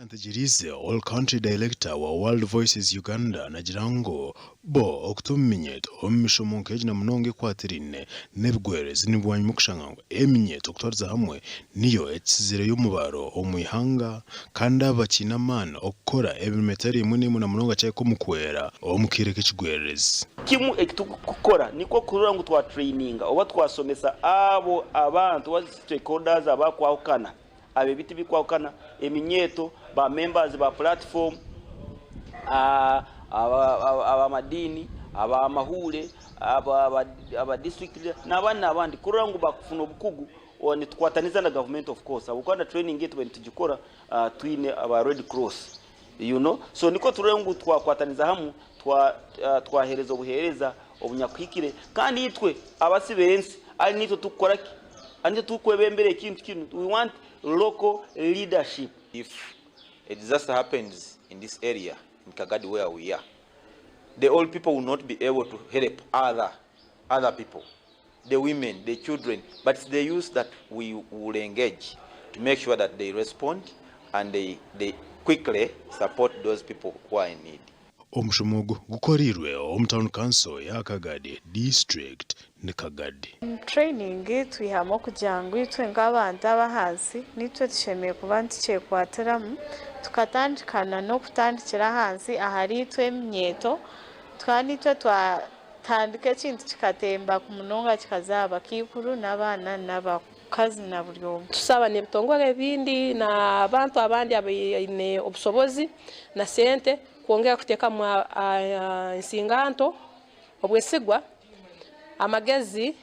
Antegirize all country director wa World Voices Uganda na jirango bo okutuminyeto omishomonke na munonge kwatirine nebigwererezi nibwanyu mukushangangwa eminyeeto okutwariza hamwe niyo ekizire y'umubaro omwihanga kandi abakinamana okukora ebimetari imwe n'imwe na munonga cyako mukwera omukireke kigwererezi kimu ekitukukora niko kurura ngo twa traininga oba twasomesa abo abantu wa stakeholders abakwahukana abe biti bikwahukana eminyeeto ba members ba platform aba madini aba mahule aba district n'abana abandi kurura ngo bakufuna obukugu oni tukwataniza na government of course abukwana training yetu bene tujikora twine aba Red Cross so niko turura ngo twakwataniza hamwe twahereza obuhereza obunyakwikire kandi yitwe abasibensi ari nito tukora anje tukwebembere ikintu kintu we want local leadership. If a disaster happens in this area in KAGADI where we are, the old people will not be able to help other people, the women, the children, but it's the youth that we will engage to make sure that they respond and they quickly support those people who are in need. Omushomogo gukorirwe Hometown Council ya KAGADI District ni KAGADI. Training twihamo kugira ngo itwe ng'abantu abahansi nitwe tushemeye kuba nticekwatiramu tukatandikana no kutandikira hansi ahari itwe eminyeeto twani twe twatandika ekintu kikatemba ku munonga kikazaba kikuru n'abaana n'abakazi na buri omwe tusaba n'ebitongole bindi na abantu abandi abaine obusobozi na sente kuongera kuteka mu nsinganto obwesigwa amagezi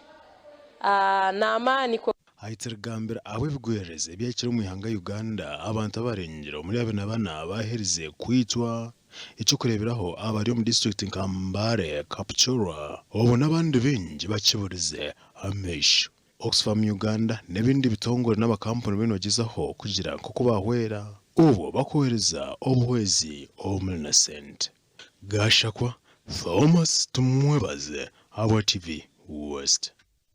n'amani Aitirgambira abebigwererezi ebyakira mu ihanga Uganda abantu abarengera muri abe nabana baherize kwitwa icyo kureberaho abari mu district Nkambare Kapchora obo n'abandi bingi bakiburize amesho Oxfam Uganda n'ebindi bitongore n'abakampani binogizaho kugira ngo kubahwera ubu bakohereza obuhwezi omulnasent gashakwa Thomas tumwebaze Our TV West.